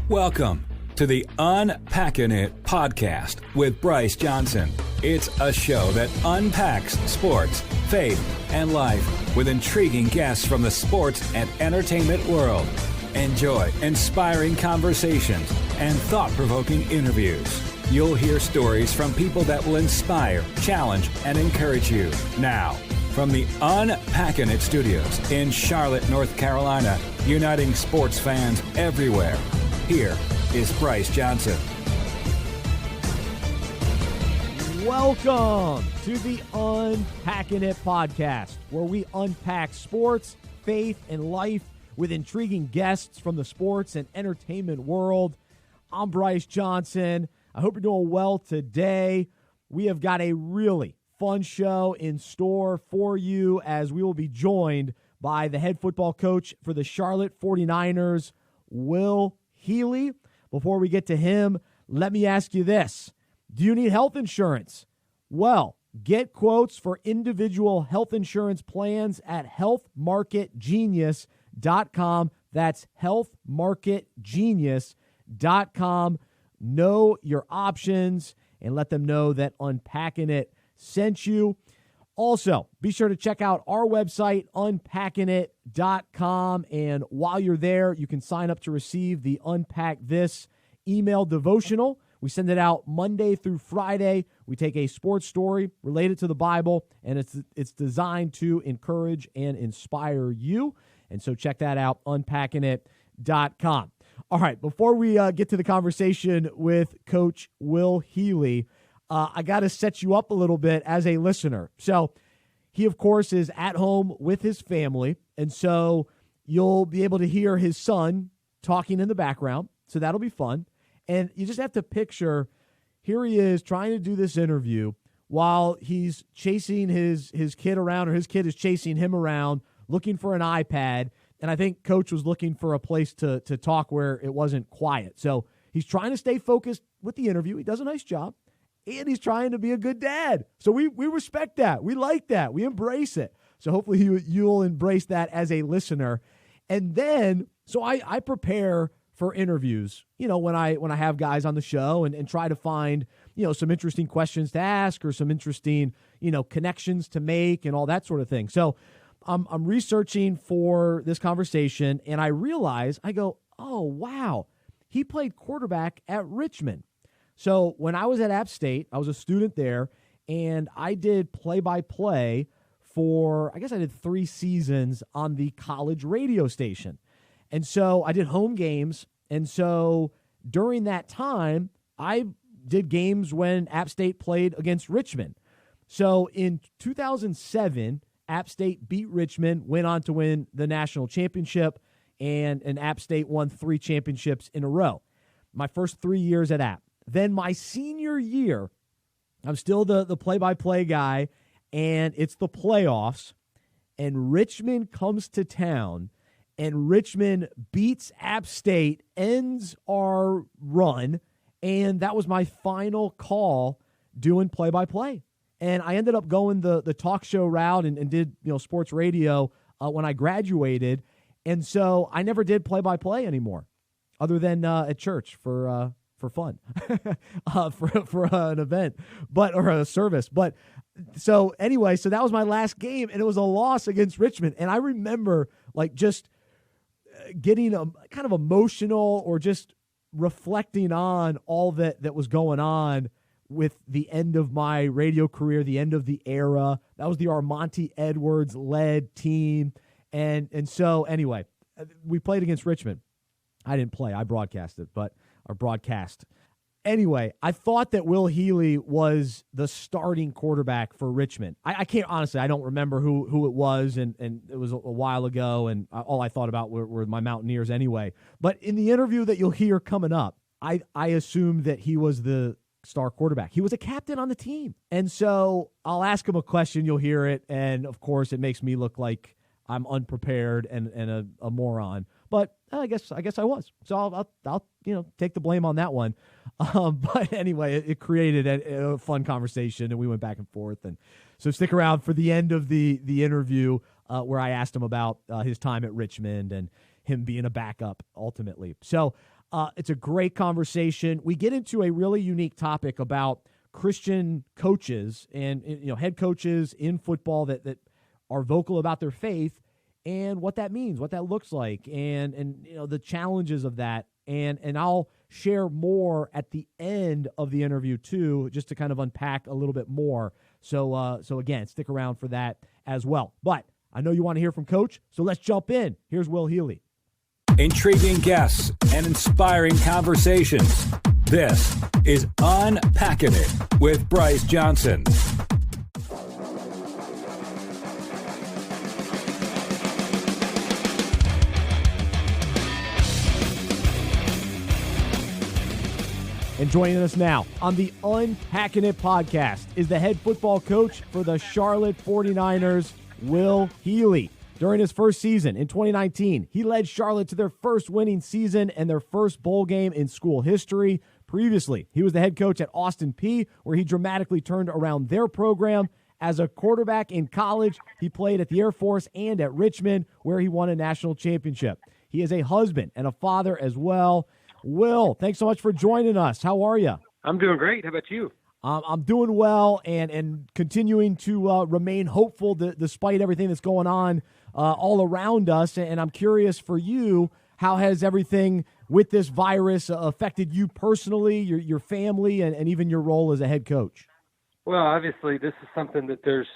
Welcome to the Unpacking It podcast with Bryce Johnson. It's a show that unpacks sports, faith, and life with intriguing guests from the sports and entertainment world. Enjoy inspiring conversations and thought-provoking interviews. You'll hear stories from people that will inspire, challenge, and encourage you. Now, from the Unpacking It studios in Charlotte, North Carolina, uniting sports fans everywhere, here is Bryce Johnson. Welcome to the Unpacking It podcast, where we unpack sports, faith, and life with intriguing guests from the sports and entertainment world. I'm Bryce Johnson. I hope you're doing well today. We have got a really fun show in store for you as we will be joined by the head football coach for the Charlotte 49ers, Will Healy. Before we get to him, let me ask you this. Do you need health insurance? Well, get quotes for individual health insurance plans at healthmarketgenius.com. That's healthmarketgenius.com. Know your options and let them know that Unpacking It sent you. Also, be sure to check out our website, unpackingit.com. And while you're there, you can sign up to receive the Unpack This email devotional. We send it out Monday through Friday. We take a sports story related to the Bible, and it's designed to encourage and inspire you. And so check that out, unpackingit.com. All right, before we get to the conversation with Coach Will Healy, I got to set you up a little bit as a listener. So he, of course, is at home with his family, and so you'll be able to hear his son talking in the background, so that'll be fun. And you just have to picture, here he is trying to do this interview while he's chasing his kid around, or his kid is chasing him around, looking for an iPad, and I think Coach was looking for a place to talk where it wasn't quiet. So he's trying to stay focused with the interview. He does a nice job. And he's trying to be a good dad. So we respect that. We like that. We embrace it. So hopefully you'll embrace that as a listener. And then, so I prepare for interviews, when I have guys on the show and try to find, some interesting questions to ask or some interesting, connections to make and all that sort of thing. So I'm researching for this conversation, and I realize, I go, oh, wow, he played quarterback at Richmond. So when I was at App State, I was a student there, and I did play-by-play for, I did 3 seasons on the college radio station. And so I did home games, and so during that time, I did games when App State played against Richmond. So in 2007, App State beat Richmond, went on to win the national championship, and App State won 3 championships in a row. My first 3 years at App. Then my senior year, I'm still the play-by-play guy, and it's the playoffs, and Richmond comes to town, and Richmond beats App State, ends our run, and that was my final call doing play-by-play. And I ended up going the talk show route and did sports radio when I graduated, and so I never did play-by-play anymore, other than at church for fun, for an event, or a service. But so anyway, so that was my last game, and it was a loss against Richmond. And I remember just getting kind of emotional, or just reflecting on all that was going on with the end of my radio career, the end of the era. That was the Armonte Edwards led team. And so anyway, we played against Richmond. I didn't play, I broadcasted, or broadcast. Anyway, I thought that Will Healy was the starting quarterback for Richmond. I can't, honestly, I don't remember who it was, and it was a while ago, and all I thought about were my Mountaineers anyway. But in the interview that you'll hear coming up, I assumed that he was the star quarterback. He was a captain on the team. And so I'll ask him a question, you'll hear it, and of course it makes me look like I'm unprepared and a moron. But I guess I was. So I'll take the blame on that one. But anyway, it created a fun conversation, and we went back and forth. And so stick around for the end of the interview where I asked him about his time at Richmond and him being a backup ultimately. So it's a great conversation. We get into a really unique topic about Christian coaches and head coaches in football that are vocal about their faith and what that means, what that looks like, and the challenges of that. And I'll share more at the end of the interview too, just to kind of unpack a little bit more. So again, stick around for that as well. But I know you want to hear from Coach, so let's jump in. Here's Will Healy. Intriguing guests and inspiring conversations. This is Unpacking It with Bryce Johnson. And joining us now on the Unpacking It podcast is the head football coach for the Charlotte 49ers, Will Healy. During his first season in 2019, he led Charlotte to their first winning season and their first bowl game in school history. Previously, he was the head coach at Austin Peay, where he dramatically turned around their program. As a quarterback in college, he played at the Air Force and at Richmond, where he won a national championship. He is a husband and a father as well. Will, thanks so much for joining us. How are you? I'm doing great. How about you? I'm doing well and continuing to remain hopeful despite everything that's going on all around us. And I'm curious for you, how has everything with this virus affected you personally, your family, and even your role as a head coach? Well, obviously, this is something that there's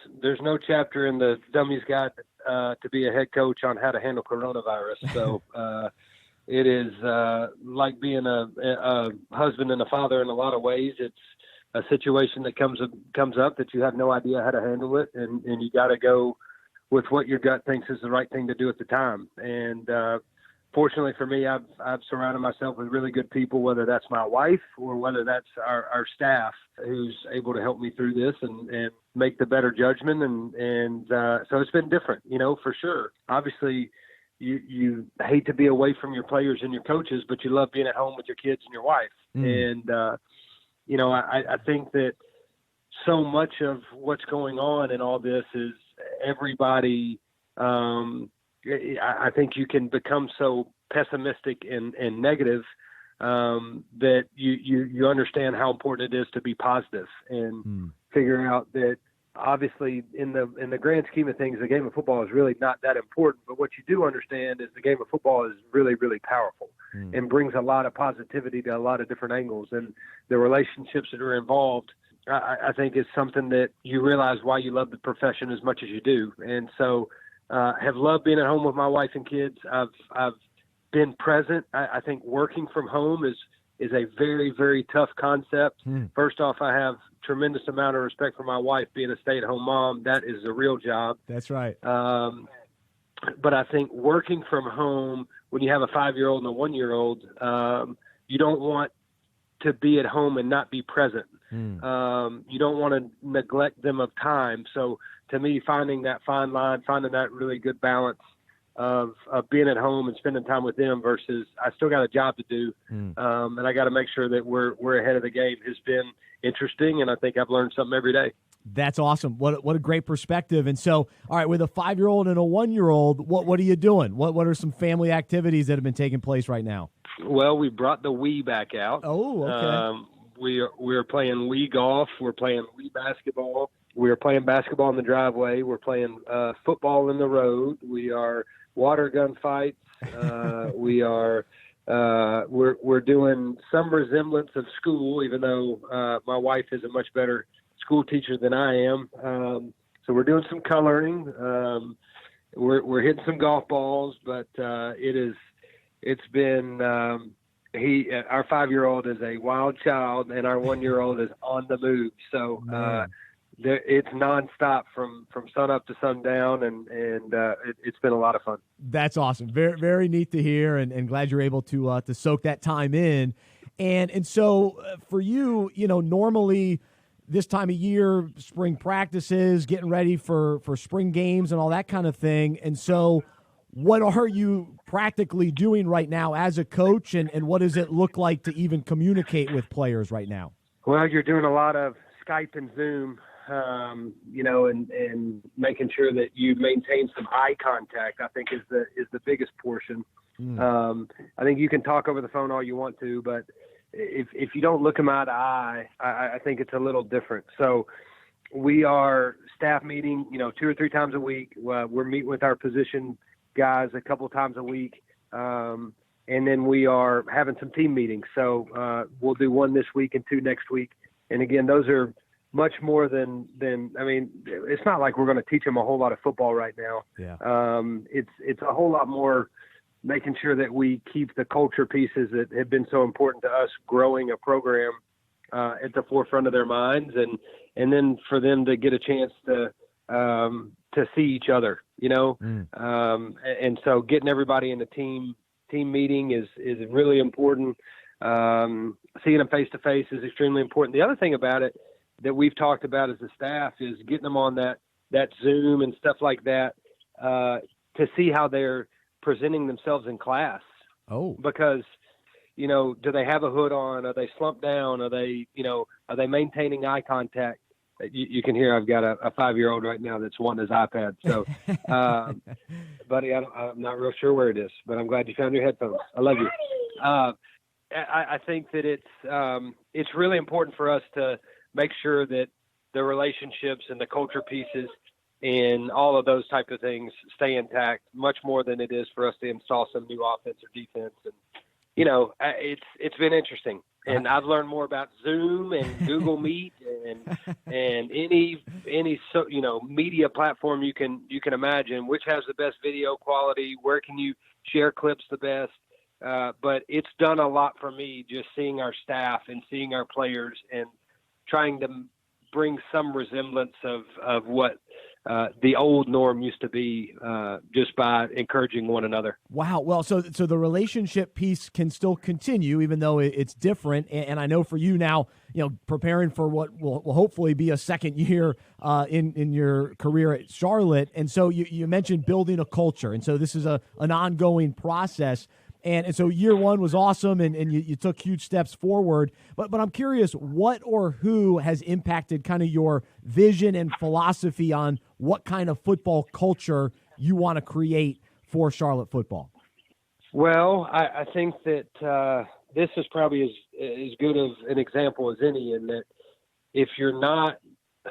no chapter in the Dummy's Guide to be a head coach on how to handle coronavirus. So it is like being a husband and a father in a lot of ways. It's a situation that comes up that you have no idea how to handle it, and you got to go with what your gut thinks is the right thing to do at the time. And fortunately for me, I've surrounded myself with really good people, whether that's my wife or whether that's our staff, who's able to help me through this and make the better judgment. And so it's been different, for sure. Obviously, you hate to be away from your players and your coaches, but you love being at home with your kids and your wife. And, I think that so much of what's going on in all this is everybody, I think you can become so pessimistic and negative that you understand how important it is to be positive and figure out that obviously in the grand scheme of things, the game of football is really not that important. But what you do understand is the game of football is really, really powerful and brings a lot of positivity to a lot of different angles. And the relationships that are involved, I think, is something that you realize why you love the profession as much as you do. And so have loved being at home with my wife and kids. I've been present. I think working from home is a very, very tough concept. First off, I have tremendous amount of respect for my wife being a stay-at-home mom. That is a real job. That's right. But I think working from home, when you have a 5-year-old and a 1-year-old, you don't want to be at home and not be present. You don't want to neglect them of time. So to me, finding that fine line, finding that really good balance of being at home and spending time with them versus I still got a job to do. And I got to make sure that we're ahead of the game has been interesting. And I think I've learned something every day. That's awesome. What a great perspective. And so, all right, with a 5-year-old and a 1-year-old, what are you doing? What are some family activities that have been taking place right now? Well, we brought the Wii back out. Oh, okay. We're playing Wii golf. We're playing Wii basketball. We're playing basketball in the driveway. We're playing football in the road. We are water gun fights. We're doing some resemblance of school, even though my wife is a much better school teacher than I am. So we're doing some coloring. We're hitting some golf balls, but it's been our 5-year-old is a wild child and our 1-year-old is on the move. So it's nonstop from sun up to sundown, and it's been a lot of fun. That's awesome. Very, very neat to hear, and glad you're able to soak that time in. And so for you, normally this time of year, spring practices, getting ready for spring games and all that kind of thing. And so what are you practically doing right now as a coach, and what does it look like to even communicate with players right now? Well, you're doing a lot of Skype and Zoom, and making sure that you maintain some eye contact, I think is the biggest portion. I think you can talk over the phone all you want to, but if you don't look them eye to eye, I think it's a little different. So we are staff meeting, 2 or 3 times a week. We're meeting with our position guys a couple of times a week. And then we are having some team meetings. So we'll do 1 this week and 2 next week. And again, those are much more than it's not like we're going to teach them a whole lot of football right now. Yeah. It's a whole lot more making sure that we keep the culture pieces that have been so important to us growing a program at the forefront of their minds, and then for them to get a chance to see each other, and so getting everybody in the team meeting is really important. Seeing them face to face is extremely important. The other thing about it that we've talked about as a staff is getting them on that Zoom and stuff like that to see how they're presenting themselves in class. Oh, because, do they have a hood on? Are they slumped down? Are they maintaining eye contact? You can hear I've got a 5-year-old right now that's wanting his iPad. So, buddy, I'm not real sure where it is, but I'm glad you found your headphones. I love you. I think that it's really important for us to make sure that the relationships and the culture pieces and all of those type of things stay intact, much more than it is for us to install some new offense or defense. And, it's been interesting. And I've learned more about Zoom and Google Meet and any media platform you can imagine, which has the best video quality, where can you share clips the best. But it's done a lot for me just seeing our staff and seeing our players and trying to bring some resemblance of what the old norm used to be, just by encouraging one another. Wow. Well, so the relationship piece can still continue, even though it's different. And I know for you now, preparing for what will hopefully be a second year in your career at Charlotte. And so you mentioned building a culture. And so this is an ongoing process. And so year 1 was awesome, and you took huge steps forward. But I'm curious, what or who has impacted kind of your vision and philosophy on what kind of football culture you want to create for Charlotte football? Well, I think that this is probably as good of an example as any, in that if you're not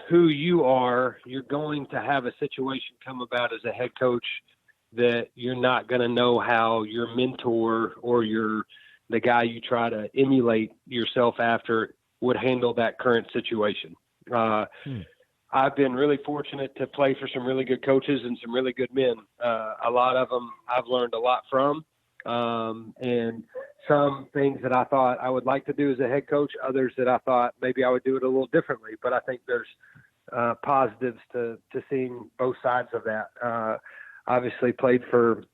who you are, you're going to have a situation come about as a head coach that you're not going to know how your mentor or the guy you try to emulate yourself after would handle that current situation. I've been really fortunate to play for some really good coaches and some really good men. A lot of them I've learned a lot from, and some things that I thought I would like to do as a head coach, others that I thought maybe I would do it a little differently. But I think there's positives to seeing both sides of that. Obviously played for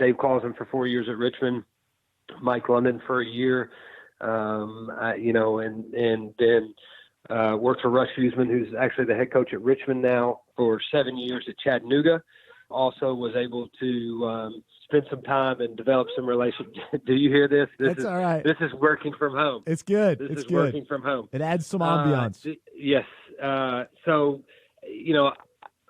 Dave Clausen for 4 years at Richmond, Mike London for a year, and then worked for Russ Huseman, who's actually the head coach at Richmond now, for 7 years at Chattanooga. Also was able to spend some time and develop some relationships. Do you hear this? That's all right. This is working from home. It's good. This it's is good. working from home. It adds some ambiance. Yes. So,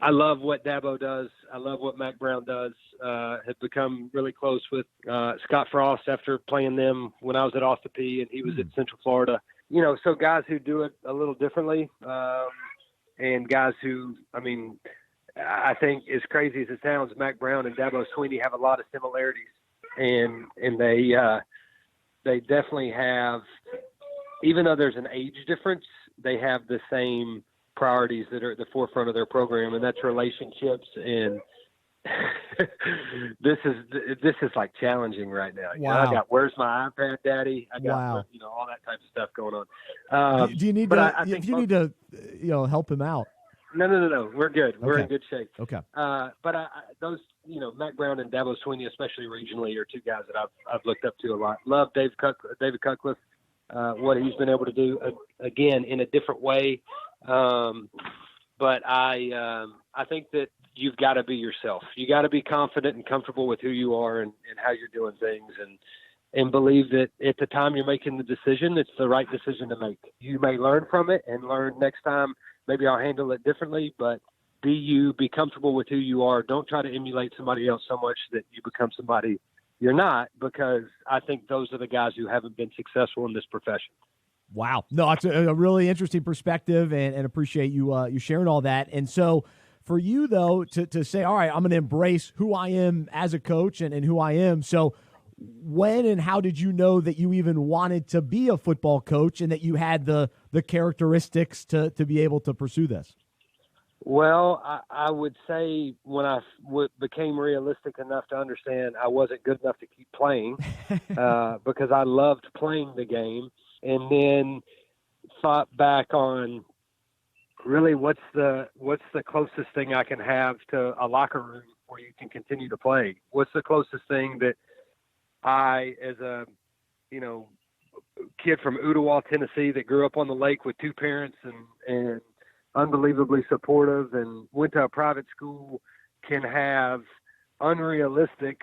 I love what Dabo does. I love what Mac Brown does. Have become really close with Scott Frost after playing them when I was at Austin Peay and he was at Central Florida. So guys who do it a little differently, and guys who, I think as crazy as it sounds, Mac Brown and Dabo Swinney have a lot of similarities, and they definitely have, even though there's an age difference, they have the same priorities that are at the forefront of their program, and that's relationships. And this is like challenging right now. Wow. I got, where's my iPad, Daddy? I got, wow. All that type of stuff going on. Do you need to? If you need to, help him out. No. We're good. Okay. We're in good shape. Okay. But those, Mac Brown and Dabo Swinney, especially regionally, are two guys that I've looked up to a lot. Love David Cutcliffe, what he's been able to do, again, in a different way. But I think that you've got to be yourself. You got to be confident and comfortable with who you are and how you're doing things, and believe that at the time you're making the decision, it's the right decision to make. You may learn from it and learn next time, maybe I'll handle it differently, but be you, be comfortable with who you are. Don't try to emulate somebody else so much that you become somebody you're not, because I think those are the guys who haven't been successful in this profession. Wow. No, it's a really interesting perspective, and appreciate you sharing all that. And so for you, though, to say, all right, I'm going to embrace who I am as a coach and who I am. So when and how did you know that you even wanted to be a football coach and that you had the characteristics to be able to pursue this? Well, I would say when I became realistic enough to understand I wasn't good enough to keep playing because I loved playing the game, and then thought back on really what's the closest thing I can have to a locker room where you can continue to play. What's the closest thing that I, as a kid from Ottawa, Tennessee, that grew up on the lake with two parents and unbelievably supportive and went to a private school, can have unrealistic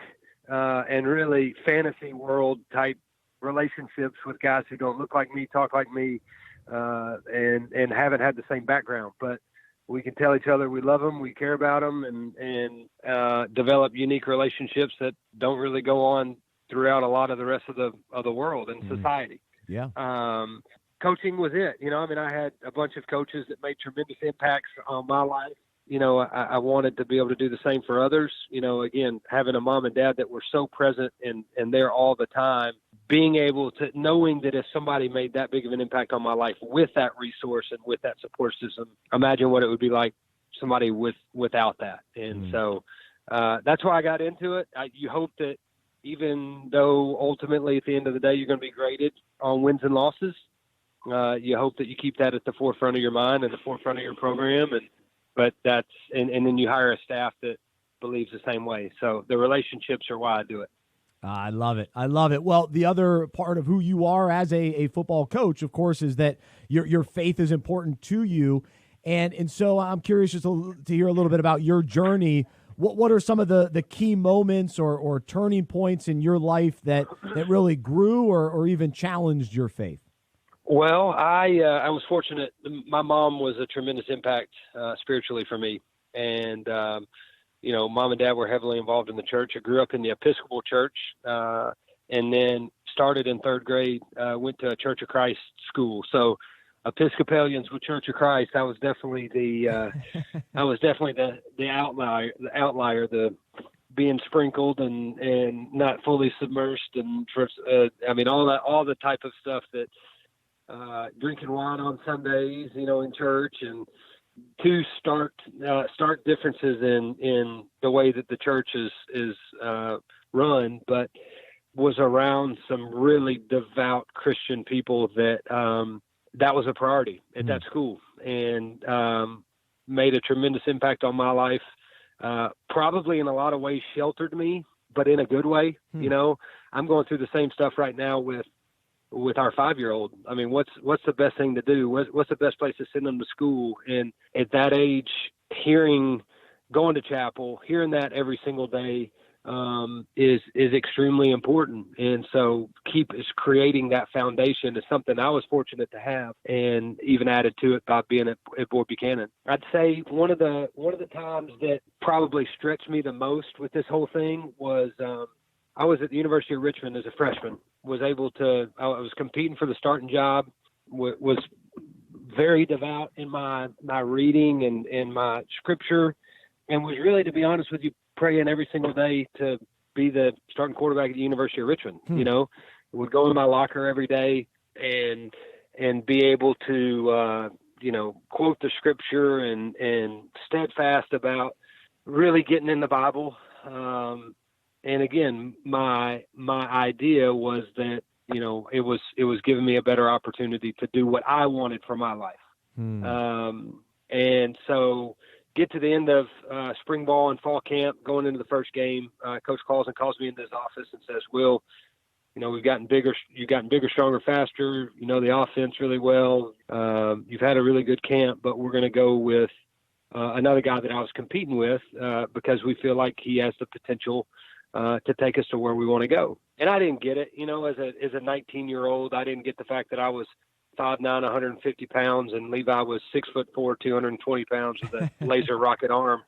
and really fantasy world type relationships with guys who don't look like me, talk like me, and haven't had the same background. But we can tell each other we love them, we care about them, and develop unique relationships that don't really go on throughout a lot of the rest of the world and society. Yeah. Coaching was it. I had a bunch of coaches that made tremendous impacts on my life. I wanted to be able to do the same for others. Again, having a mom and dad that were so present and there all the time, being able to, knowing that if somebody made that big of an impact on my life with that resource and with that support system, imagine what it would be like somebody without that. And so that's why I got into it. You hope that even though ultimately at the end of the day you're going to be graded on wins and losses, you hope that you keep that at the forefront of your mind and the forefront of your program. But and then you hire a staff that believes the same way. So the relationships are why I do it. I love it. I love it. Well, the other part of who you are as a football coach, of course, is that your faith is important to you. And so I'm curious just to hear a little bit about your journey. What are some of the key moments or turning points in your life that really grew or even challenged your faith? Well, I was fortunate. My mom was a tremendous impact spiritually for me. And, mom and dad were heavily involved in the church. I grew up in the Episcopal church and then started in third grade, went to a Church of Christ school. So Episcopalians with Church of Christ, I was definitely the outlier, the being sprinkled and not fully submersed, and all the type of stuff that drinking wine on Sundays, in church, and two stark differences in the way that the church is run, but was around some really devout Christian people that was a priority at that school, and made a tremendous impact on my life. Probably in a lot of ways sheltered me, but in a good way. I'm going through the same stuff right now with our 5-year-old. I mean, what's the best thing to do? What's the best place to send them to school? And at that age, going to chapel, hearing that every single day, is extremely important. And so creating that foundation is something I was fortunate to have, and even added to it by being at Boyd Buchanan. I'd say one of the times that probably stretched me the most with this whole thing was, I was at the University of Richmond as a freshman, I was competing for the starting job, was very devout in my reading and my scripture, and was really, to be honest with you, praying every single day to be the starting quarterback at the University of Richmond. Would go in my locker every day and be able to, quote the scripture and steadfast about really getting in the Bible. And again, my idea was that, it was giving me a better opportunity to do what I wanted for my life. And so get to the end of spring ball and fall camp, going into the first game, coach calls me into his office and says, "Will, we've gotten bigger, you've gotten bigger, stronger, faster, the offense really well. You've had a really good camp, but we're going to go with another guy that I was competing with because we feel like he has the potential to take us to where we want to go." And I didn't get it, as a 19-year-old, I didn't get the fact that I was 5'9", 150 pounds, and Levi was 6'4", 220 pounds with a laser rocket arm.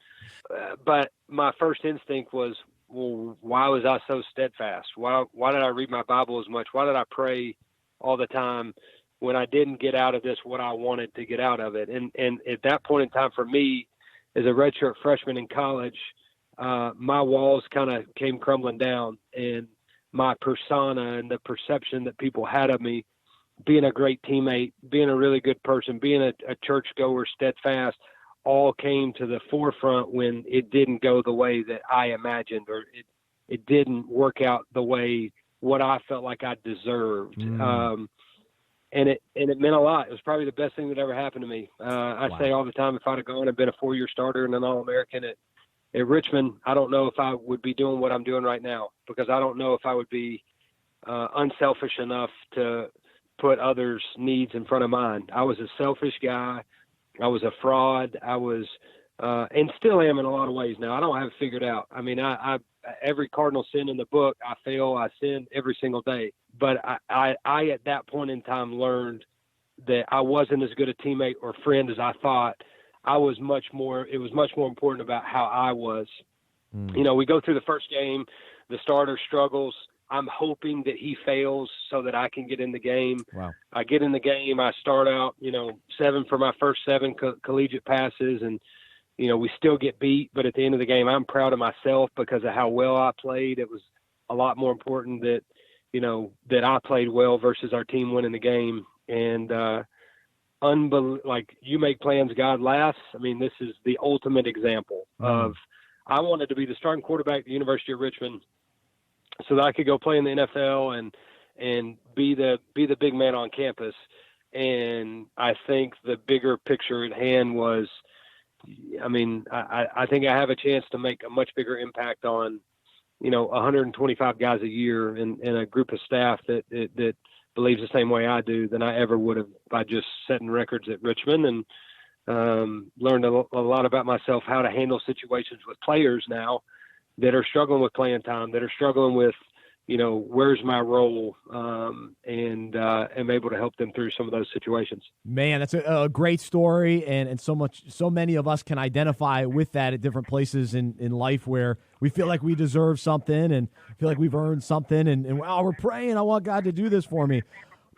But my first instinct was, well, why was I so steadfast? Why did I read my Bible as much? Why did I pray all the time when I didn't get out of this what I wanted to get out of it? And at that point in time for me, as a redshirt freshman in college, my walls kind of came crumbling down, and my persona and the perception that people had of me, being a great teammate, being a really good person, being a churchgoer, steadfast, all came to the forefront when it didn't go the way that I imagined, or it didn't work out the way what I felt like I deserved. And it meant a lot. It was probably the best thing that ever happened to me. I say all the time, if I'd have gone and been a 4-year starter and an All-American at Richmond, I don't know if I would be doing what I'm doing right now, because I don't know if I would be unselfish enough to put others' needs in front of mine. I was a selfish guy. I was a fraud. I was, and still am in a lot of ways now. I don't have it figured out. I mean, I every cardinal sin in the book, I fail, I sin every single day. But I at that point in time learned that I wasn't as good a teammate or friend as I thought. It was much more important about how I was. You know, we go through the first game, the starter struggles. I'm hoping that he fails so that I can get in the game. Wow. I get in the game. I start out, 7 for my first 7 collegiate passes, and, we still get beat. But at the end of the game, I'm proud of myself because of how well I played. It was a lot more important that, that I played well versus our team winning the game. And like, you make plans, God laughs. I mean, this is the ultimate example of, I wanted to be the starting quarterback at the University of Richmond so that I could go play in the NFL and be the big man on campus. And I think the bigger picture at hand was, I think I have a chance to make a much bigger impact on, 125 guys a year and a group of staff that believes the same way I do than I ever would have by just setting records at Richmond, and learned a lot about myself, how to handle situations with players now that are struggling with playing time, that are struggling with, where's my role, and am able to help them through some of those situations. Man, that's a great story, and so many of us can identify with that at different places in life where we feel like we deserve something and feel like we've earned something, and wow, we're praying, I want God to do this for me.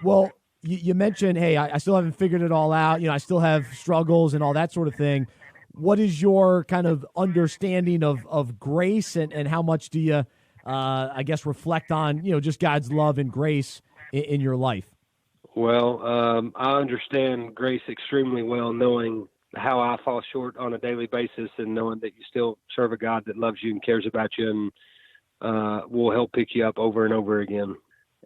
Well, you mentioned, hey, I still haven't figured it all out. I still have struggles and all that sort of thing. What is your kind of understanding of grace, and how much do you, I guess, reflect on, just God's love and grace in your life? Well, I understand grace extremely well, knowing how I fall short on a daily basis, and knowing that you still serve a God that loves you and cares about you and will help pick you up over and over again.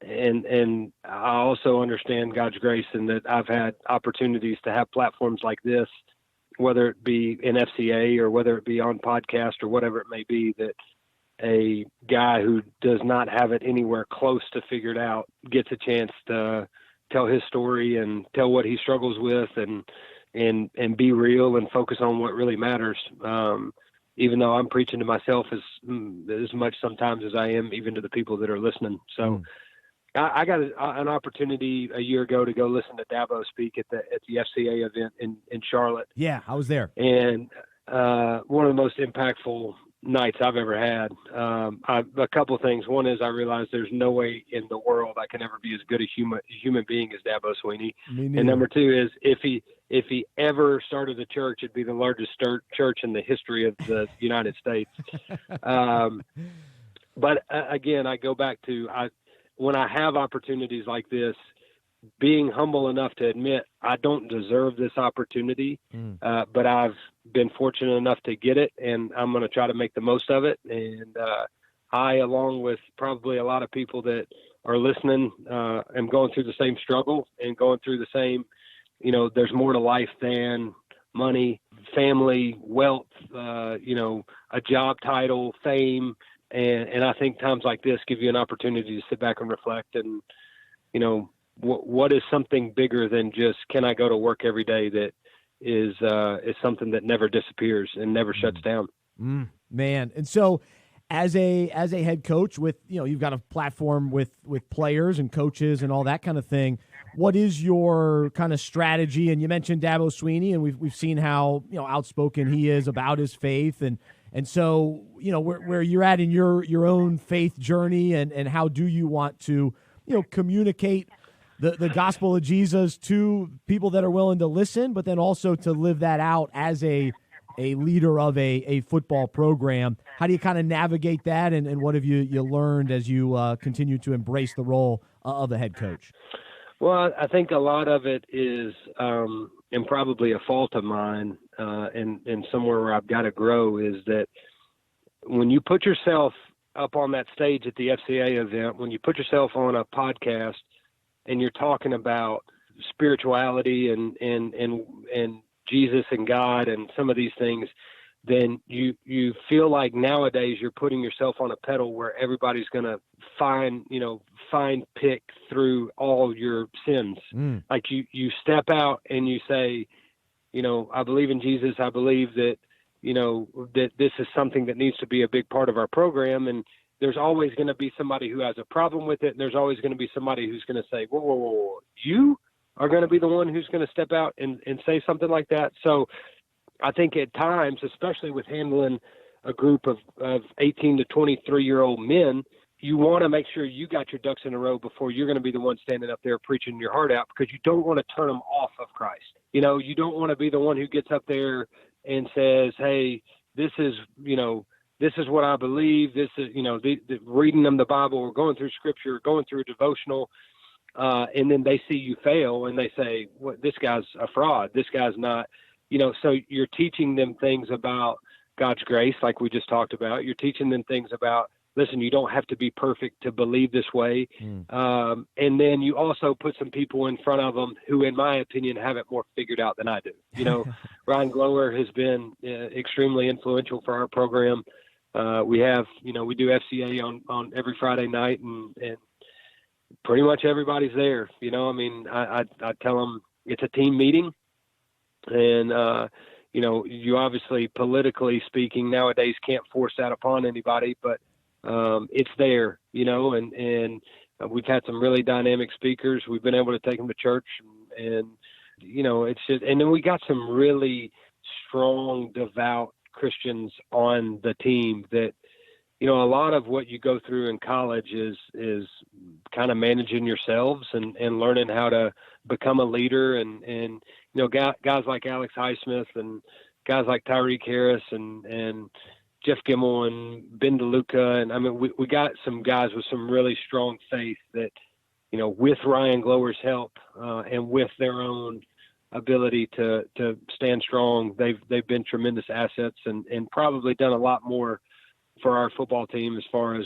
And I also understand God's grace in that I've had opportunities to have platforms like this, whether it be in FCA or whether it be on podcast or whatever it may be, that a guy who does not have it anywhere close to figured out gets a chance to tell his story and tell what he struggles with and be real and focus on what really matters. Even though I'm preaching to myself as much sometimes as I am even to the people that are listening. So I got an opportunity a year ago to go listen to Dabo speak at the FCA event in Charlotte. Yeah, I was there. And one of the most impactful nights I've ever had. A couple of things. One is I realized there's no way in the world I can ever be as good a human being as Dabo Sweeney. And number two is if he ever started a church, it'd be the largest church in the history of the United States. But again, I go back to when I have opportunities like this, being humble enough to admit I don't deserve this opportunity, but I've been fortunate enough to get it, and I'm going to try to make the most of it. And I, along with probably a lot of people that are listening, am going through the same struggle and going through the same, there's more to life than money, family, wealth, a job title, fame. And I think times like this give you an opportunity to sit back and reflect and, what is something bigger than just, can I go to work every day, that is something that never disappears and never shuts down. Man. And so as a head coach with, you've got a platform with players and coaches and all that kind of thing, what is your kind of strategy? And you mentioned Dabo Sweeney, and we've seen how, outspoken he is about his faith and And so, where you're at in your own faith journey, and how do you want to, communicate the gospel of Jesus to people that are willing to listen, but then also to live that out as a leader of a football program. How do you kind of navigate that, and what have you learned as you continue to embrace the role of the head coach? Well, I think a lot of it is, and probably a fault of mine, and somewhere where I've got to grow, is that when you put yourself up on that stage at the FCA event, when you put yourself on a podcast and you're talking about spirituality and Jesus and God and some of these things, then you feel like nowadays you're putting yourself on a pedal where everybody's going to pick through all your sins. Like you step out and you say, I believe in Jesus. I believe that, that this is something that needs to be a big part of our program. And there's always going to be somebody who has a problem with it. And there's always going to be somebody who's going to say, whoa, you are going to be the one who's going to step out and say something like that. So I think at times, especially with handling a group of 18 to 23-year-old men, you want to make sure you got your ducks in a row before you're going to be the one standing up there preaching your heart out, because you don't want to turn them off of Christ. You don't want to be the one who gets up there and says, hey, this is what I believe. This is, reading them the Bible or going through scripture, or going through a devotional. And then they see you fail and they say, well, this guy's a fraud. This guy's not, so you're teaching them things about God's grace, like we just talked about. You're teaching them things about, listen, you don't have to be perfect to believe this way. And then you also put some people in front of them who, in my opinion, have it more figured out than I do. Ryan Glower has been extremely influential for our program. We have, we do FCA on every Friday night, and pretty much everybody's there. I tell them it's a team meeting, and, you obviously, politically speaking, nowadays can't force that upon anybody, but it's there, and we've had some really dynamic speakers. We've been able to take them to church, and it's just, and then we got some really strong, devout Christians on the team that, a lot of what you go through in college is kind of managing yourselves and learning how to become a leader. And guys like Alex Highsmith and guys like Tyreek Harris and Jeff Gimmel and Ben DeLuca. And we got some guys with some really strong faith that, with Ryan Glower's help and with their own ability to stand strong, they've been tremendous assets and probably done a lot more for our football team as far as,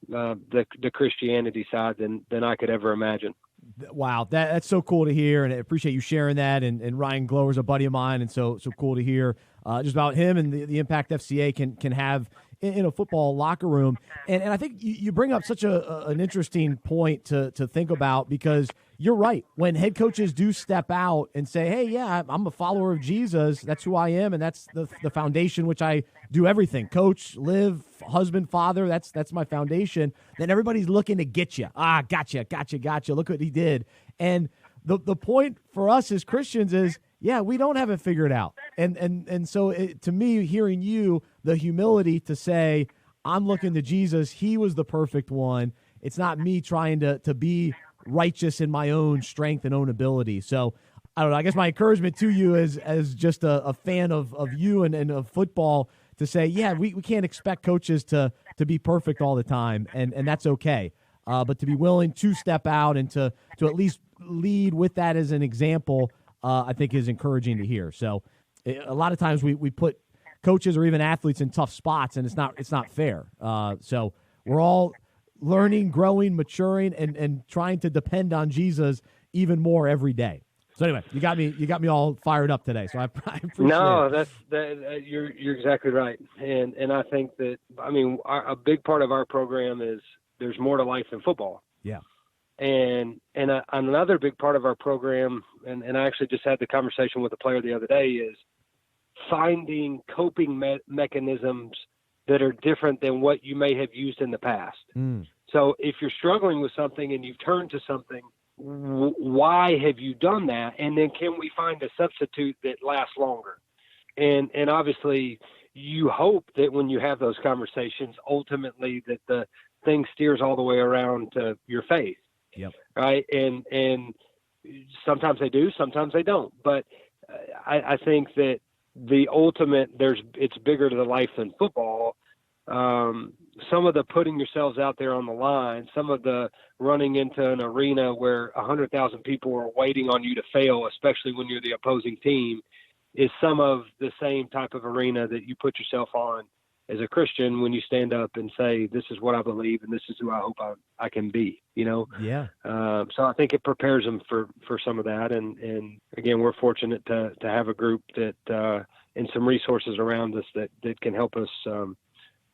the Christianity side than I could ever imagine. Wow, that's so cool to hear, and I appreciate you sharing that. And Ryan Glower's a buddy of mine, and so cool to hear just about him and the impact FCA can have in a football locker room. And I think you bring up such an interesting point to think about, because you're right. When head coaches do step out and say, hey, yeah, I'm a follower of Jesus, that's who I am, and that's the foundation which I do everything. Coach, live, husband, father, that's my foundation. Then everybody's looking to get you. Gotcha. Look what he did. And the point for us as Christians is, yeah, we don't have it figured out. And so to me, hearing you, the humility to say, I'm looking to Jesus. He was the perfect one. It's not me trying to be righteous in my own strength and own ability. So I don't know. I guess my encouragement to you as just a fan of you and of football to say, yeah, we can't expect coaches to be perfect all the time, and that's okay. But to be willing to step out and to at least lead with that as an example, I think is encouraging to hear. So a lot of times we put coaches or even athletes in tough spots, and it's not fair. So we're all learning, growing, maturing, and trying to depend on Jesus even more every day. So anyway, you got me all fired up today. So I appreciate it. You're exactly right. And I think that, a big part of our program is there's more to life than football. Yeah. And another big part of our program, and I actually just had the conversation with a player the other day, is finding coping mechanisms that are different than what you may have used in the past. So if you're struggling with something and you've turned to something, why have you done that? And then can we find a substitute that lasts longer? And obviously, you hope that when you have those conversations, ultimately that the thing steers all the way around to your faith. Yep. Right. And sometimes they do, sometimes they don't. But I think that the ultimate, it's bigger to the life than football. Some of the putting yourselves out there on the line, some of the running into an arena where 100,000 people are waiting on you to fail, especially when you're the opposing team, is some of the same type of arena that you put yourself on as a Christian when you stand up and say, this is what I believe and this is who I hope I can be, Yeah. So I think it prepares them for some of that. And again, we're fortunate to have a group that and some resources around us that can help us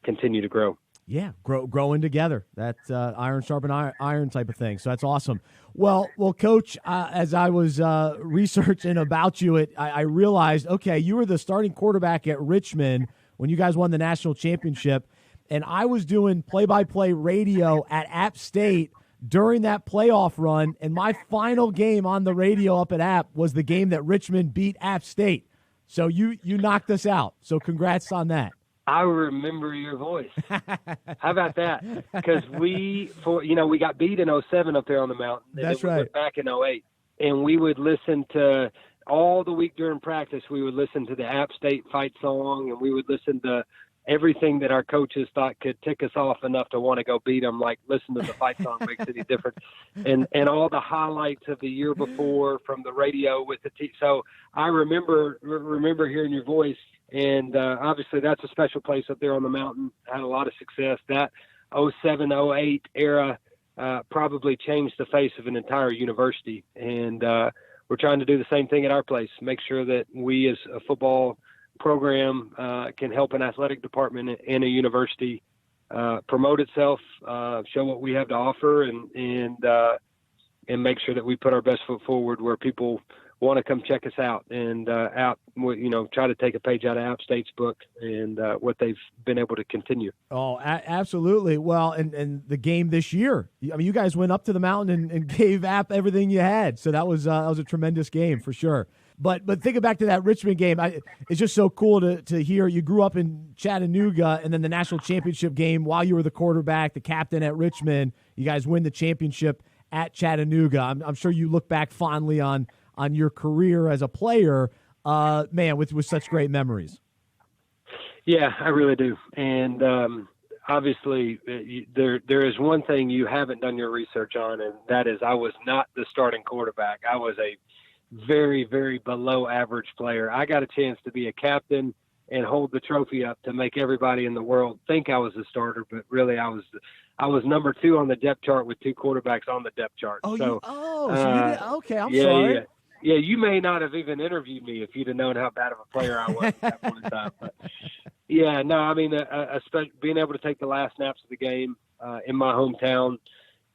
continue to grow. Yeah, growing together. That's iron sharpen iron type of thing. So that's awesome. Well, Coach, as I was researching about you, I realized, okay, you were the starting quarterback at Richmond when you guys won the national championship, and I was doing play-by-play radio at App State during that playoff run, and my final game on the radio up at App was the game that Richmond beat App State. So you knocked us out. So congrats on that. I remember your voice. How about that? Because we got beat in 2007 up there on the mountain. And That's then we right. went back in 2008. And we would listen to all the week during practice. We would listen to the App State fight song, and we would listen to everything that our coaches thought could tick us off enough to want to go beat them. Like, listen to the fight song makes any difference. And all the highlights of the year before from the radio with the team. So I remember hearing your voice. And obviously that's a special place up there on the mountain. Had a lot of success. That 2007, 2008 era probably changed the face of an entire university. And we're trying to do the same thing at our place, make sure that we as a football program can help an athletic department in a university promote itself, show what we have to offer, and make sure that we put our best foot forward where people want to come check us out and try to take a page out of App State's book and what they've been able to continue. Oh, absolutely. Well, and the game this year, I mean, you guys went up to the mountain and gave App everything you had. So that was a tremendous game for sure. But thinking back to that Richmond game, it's just so cool to hear you grew up in Chattanooga, and then the national championship game while you were the quarterback, the captain at Richmond, you guys win the championship at Chattanooga. I'm sure you look back fondly on your career as a player, with such great memories. Yeah, I really do. And obviously there is one thing you haven't done your research on, and that is I was not the starting quarterback. I was a very, very below average player. I got a chance to be a captain and hold the trophy up to make everybody in the world think I was a starter, but really I was number 2 on the depth chart with 2 quarterbacks on the depth chart. Oh, so you did? Okay, I'm sorry. Yeah, you may not have even interviewed me if you'd have known how bad of a player I was at that point in time. But yeah, no, I mean, being able to take the last snaps of the game in my hometown,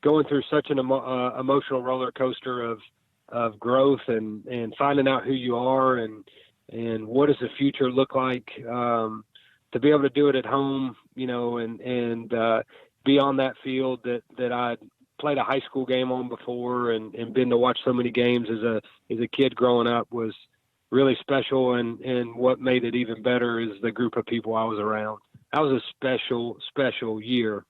going through such an emotional roller coaster of growth and finding out who you are and what does the future look like, to be able to do it at home, and be on that field that I played a high school game on before and been to watch so many games as a kid growing up was really special. And what made it even better is the group of people I was around. That was a special, special year.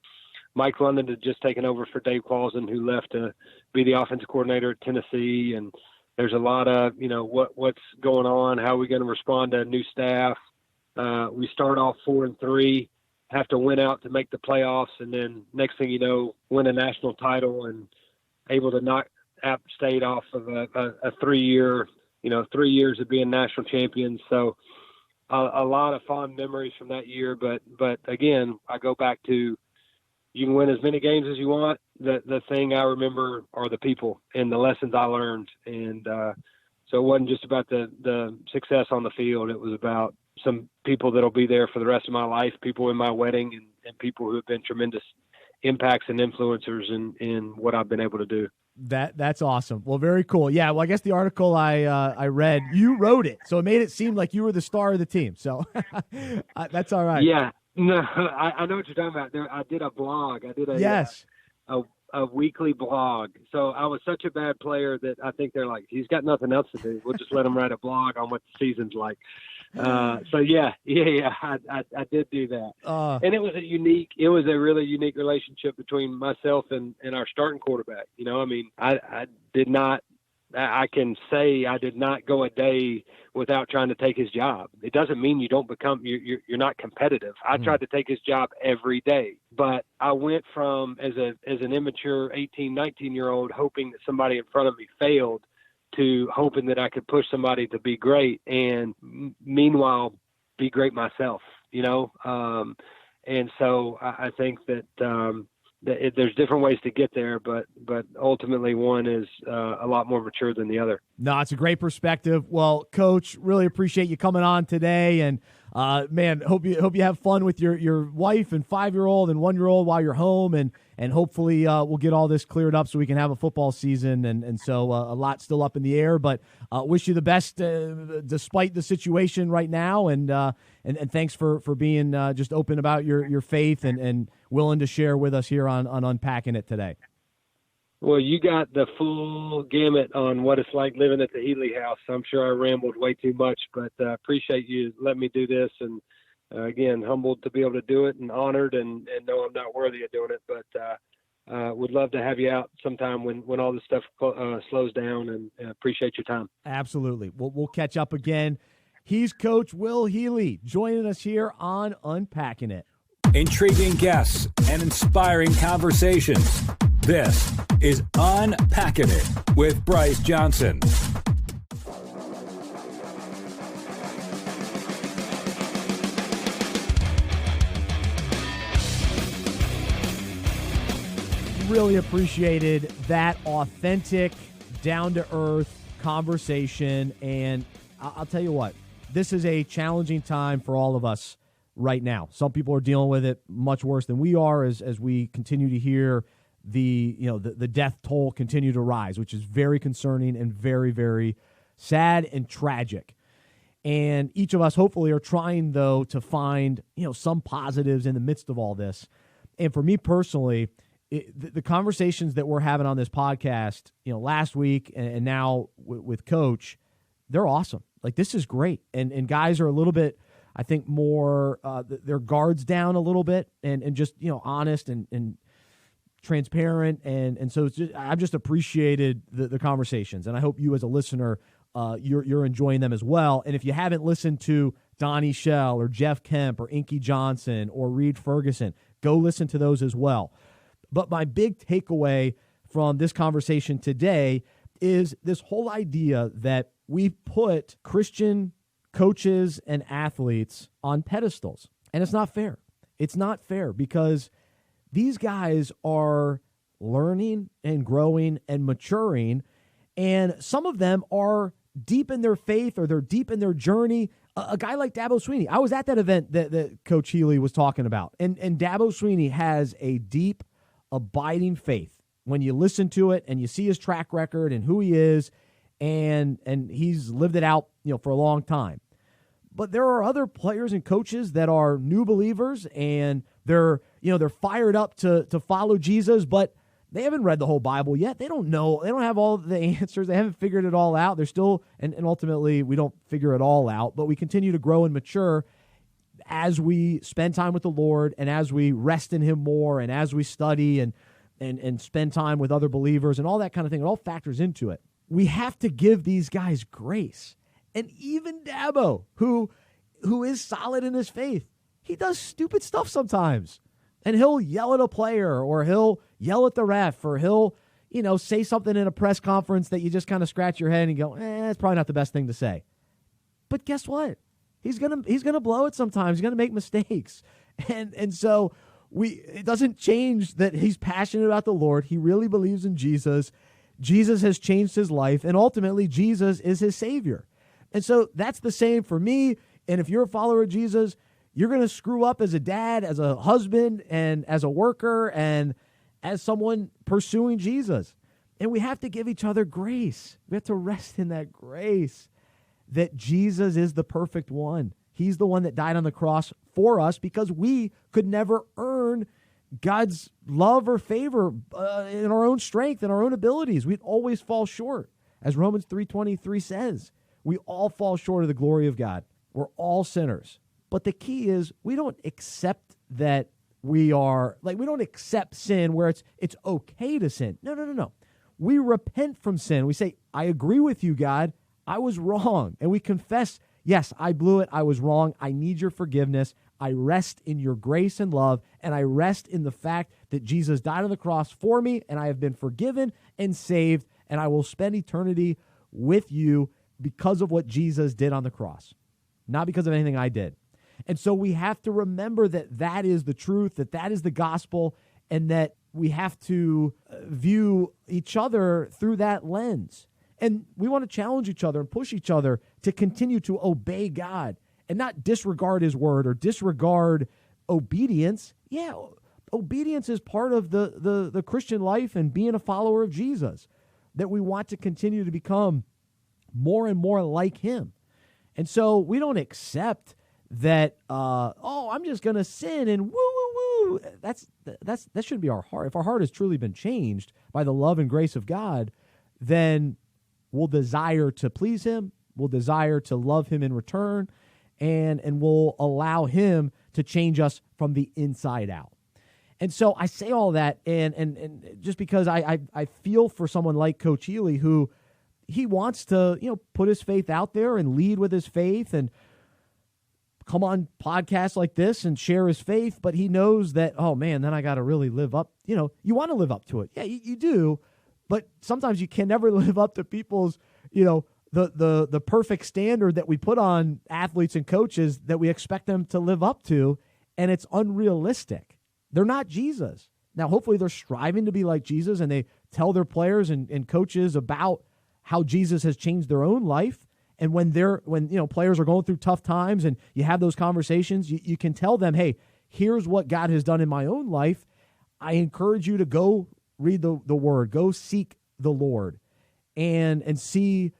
Mike London had just taken over for Dave Clausen, who left to be the offensive coordinator at Tennessee. And there's a lot of, what's going on, how are we going to respond to new staff. We start off 4-3. Have to win out to make the playoffs, and then next thing you know, win a national title and able to knock App State off of a 3-year, 3 years of being national champions. So a lot of fond memories from that year. But again, I go back to you can win as many games as you want. The thing I remember are the people and the lessons I learned. And so it wasn't just about the success on the field. It was about some people that'll be there for the rest of my life, people in my wedding, and people who have been tremendous impacts and influencers in what I've been able to do. That's awesome. Well, very cool. Yeah. Well, I guess the article I read, you wrote it, so it made it seem like you were the star of the team. So that's all right. Yeah. No, I know what you're talking about. I did a blog. I did a weekly blog. So I was such a bad player that I think they're like, he's got nothing else to do. We'll just let him write a blog on what the season's like. So I did do that. And it was a really unique relationship between myself and our starting quarterback. You know, I mean, I can say I did not go a day without trying to take his job. It doesn't mean you don't you're not competitive. I tried to take his job every day, but I went from as an immature 18, 19-year-old hoping that somebody in front of me failed to hoping that I could push somebody to be great and meanwhile be great myself, you know? And so I think that, there's different ways to get there, but ultimately one is a lot more mature than the other. No, it's a great perspective. Well, Coach, really appreciate you coming on today, and man, hope you have fun with your wife and 5-year-old and 1-year-old while you're home, and hopefully we'll get all this cleared up so we can have a football season. And so a lot still up in the air, but wish you the best despite the situation right now, and thanks for being just open about your faith and willing to share with us here on Unpacking It today. Well, you got the full gamut on what it's like living at the Healy house. I'm sure I rambled way too much, but appreciate you letting me do this. And again, humbled to be able to do it and honored and know I'm not worthy of doing it, but would love to have you out sometime when all this stuff slows down, and appreciate your time. Absolutely. We'll catch up again. He's Coach Will Healy joining us here on Unpacking It. Intriguing guests and inspiring conversations. This is Unpacking It with Bryce Johnson. Really appreciated that authentic, down-to-earth conversation, and I'll tell you what, this is a challenging time for all of us right now. Some people are dealing with it much worse than we are as we continue to hear the death toll continue to rise, which is very concerning and very, very sad and tragic. And each of us hopefully are trying, though, to find, some positives in the midst of all this. And for me personally, the conversations that we're having on this podcast, last week and now with Coach, they're awesome. Like, this is great. And guys are a little bit, I think, more their guards down a little bit and just, honest and transparent. And so I've just appreciated the conversations. And I hope you as a listener, you're enjoying them as well. And if you haven't listened to Donnie Shell or Jeff Kemp or Inky Johnson or Reed Ferguson, go listen to those as well. But my big takeaway from this conversation today is this whole idea that we've put Christian coaches and athletes on pedestals. And it's not fair. It's not fair because these guys are learning and growing and maturing, and some of them are deep in their faith or they're deep in their journey. A guy like Dabo Swinney, I was at that event that Coach Healy was talking about, and Dabo Swinney has a deep, abiding faith. When you listen to it and you see his track record and who he is, and he's lived it out, for a long time. But there are other players and coaches that are new believers, and they're fired up to follow Jesus, but they haven't read the whole Bible yet. They don't know. They don't have all the answers. They haven't figured it all out. They're still, and ultimately we don't figure it all out, but we continue to grow and mature as we spend time with the Lord and as we rest in Him more and as we study and spend time with other believers and all that kind of thing. It all factors into it. We have to give these guys grace. And even Dabo, who is solid in his faith, he does stupid stuff sometimes. And he'll yell at a player, or he'll yell at the ref, or he'll, say something in a press conference that you just kind of scratch your head and go, it's probably not the best thing to say. But guess what? He's gonna blow it sometimes. He's gonna make mistakes. And so it doesn't change that he's passionate about the Lord. He really believes in Jesus. Jesus has changed his life, and ultimately Jesus is his Savior. And so that's the same for me. And if you're a follower of Jesus, you're going to screw up as a dad, as a husband, and as a worker, and as someone pursuing Jesus. And we have to give each other grace. We have to rest in that grace that Jesus is the perfect one. He's the one that died on the cross for us because we could never earn God's love or favor in our own strength and our own abilities. We'd always fall short. As Romans 3:23 says, we all fall short of the glory of God. We're all sinners. But the key is we don't accept that we don't accept sin where it's okay to sin. No. We repent from sin. We say, I agree with you, God. I was wrong. And we confess, yes, I blew it. I was wrong. I need your forgiveness. I rest in your grace and love, and I rest in the fact that Jesus died on the cross for me, and I have been forgiven and saved, and I will spend eternity with you because of what Jesus did on the cross, not because of anything I did. And so we have to remember that that is the truth, that is the gospel, and that we have to view each other through that lens. And we want to challenge each other and push each other to continue to obey God and not disregard his word or disregard obedience. Yeah, obedience is part of the Christian life and being a follower of Jesus, that we want to continue to become more and more like him. And so we don't accept that, I'm just going to sin and woo. That shouldn't be our heart. If our heart has truly been changed by the love and grace of God, then we'll desire to please him, we'll desire to love him in return, and we'll allow him to change us from the inside out. And so I say all that, and just because I feel for someone like Coach Healy, who he wants to, put his faith out there and lead with his faith and come on podcasts like this and share his faith, but he knows that, oh man, then I got to really live up. You want to live up to it. Yeah, you do, but sometimes you can never live up to people's, the perfect standard that we put on athletes and coaches that we expect them to live up to, and it's unrealistic. They're not Jesus. Now, hopefully they're striving to be like Jesus, and they tell their players and coaches about how Jesus has changed their own life. And when players are going through tough times and you have those conversations, you can tell them, hey, here's what God has done in my own life. I encourage you to go read the word, go seek the Lord and see,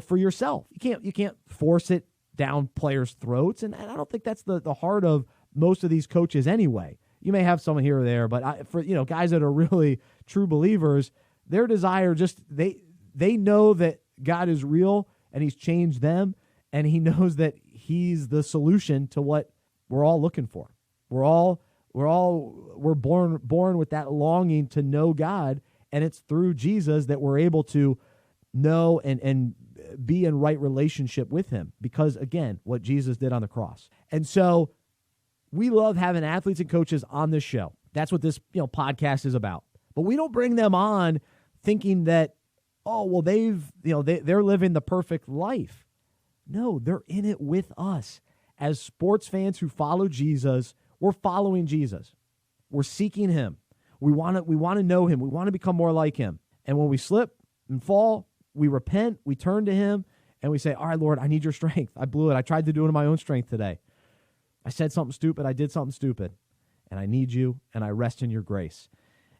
for yourself. You can't force it down players' throats. And I don't think that's the heart of most of these coaches anyway. You may have someone here or there, but for guys that are really true believers, their desire they know that God is real and he's changed them, and he knows that he's the solution to what we're all looking for. We're born with that longing to know God, and it's through Jesus that we're able to know and be in right relationship with him, because again, what Jesus did on the cross. And so we love having athletes and coaches on this show. That's what this podcast is about. But we don't bring them on thinking that, they're living the perfect life. No, they're in it with us. As sports fans who follow Jesus, we're following Jesus. We're seeking him. We want to know him. We want to become more like him. And when we slip and fall, we repent, we turn to him, and we say, all right, Lord, I need your strength. I blew it. I tried to do it in my own strength today. I said something stupid. I did something stupid. And I need you, and I rest in your grace.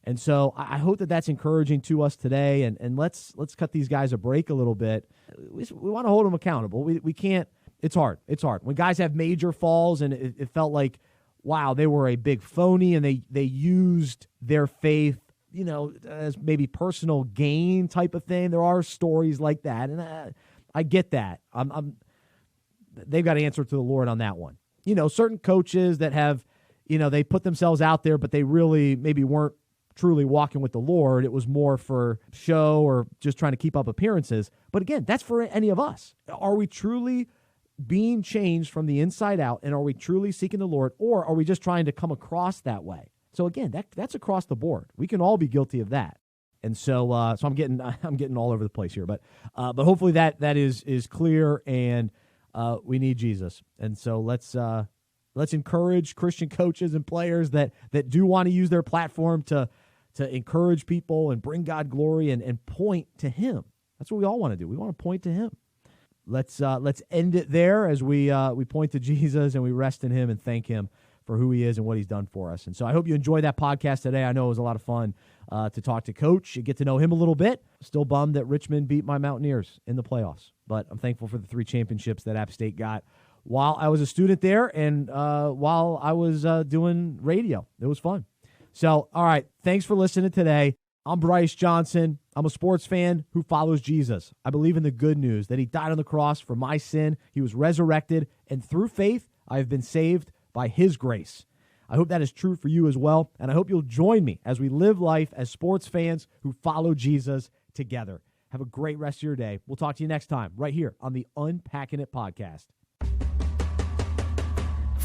And so I hope that that's encouraging to us today, and let's cut these guys a break a little bit. We want to hold them accountable. We can't. It's hard. When guys have major falls and it felt like, wow, they were a big phony and they used their faith, as maybe personal gain type of thing. There are stories like that, and I get that. They've got to answer to the Lord on that one. Certain coaches that have, they put themselves out there, but they really maybe weren't truly walking with the Lord. It was more for show or just trying to keep up appearances. But again, that's for any of us. Are we truly being changed from the inside out, and are we truly seeking the Lord, or are we just trying to come across that way? So again, that's across the board. We can all be guilty of that. And so I'm getting all over the place here, but hopefully that is clear, and we need Jesus. And so let's encourage Christian coaches and players that do want to use their platform to encourage people and bring God glory and point to him. That's what we all want to do. We want to point to him. Let's end it there as we point to Jesus and we rest in him and thank him for who he is and what he's done for us. And so I hope you enjoyed that podcast today. I know it was a lot of fun to talk to Coach, you get to know him a little bit. Still bummed that Richmond beat my Mountaineers in the playoffs, but I'm thankful for the 3 championships that App State got while I was a student there and while I was doing radio. It was fun. So, all right, thanks for listening today. I'm Bryce Johnson. I'm a sports fan who follows Jesus. I believe in the good news that he died on the cross for my sin. He was resurrected, and through faith, I have been saved by his grace. I hope that is true for you as well, and I hope you'll join me as we live life as sports fans who follow Jesus together. Have a great rest of your day. We'll talk to you next time right here on the Unpacking It podcast.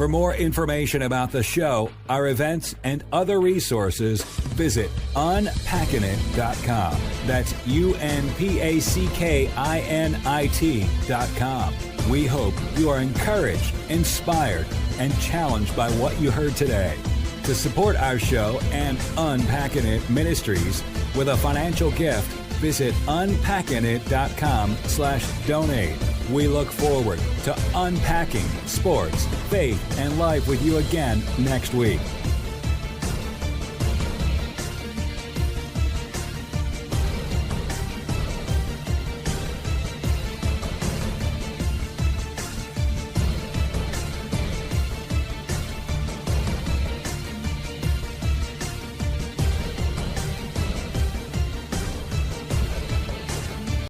For more information about the show, our events, and other resources, visit unpackinit.com. That's unpackinit.com. We hope you are encouraged, inspired, and challenged by what you heard today. To support our show and Unpacking It Ministries with a financial gift, visit unpackinit.com/donate. We look forward to unpacking sports, faith, and life with you again next week.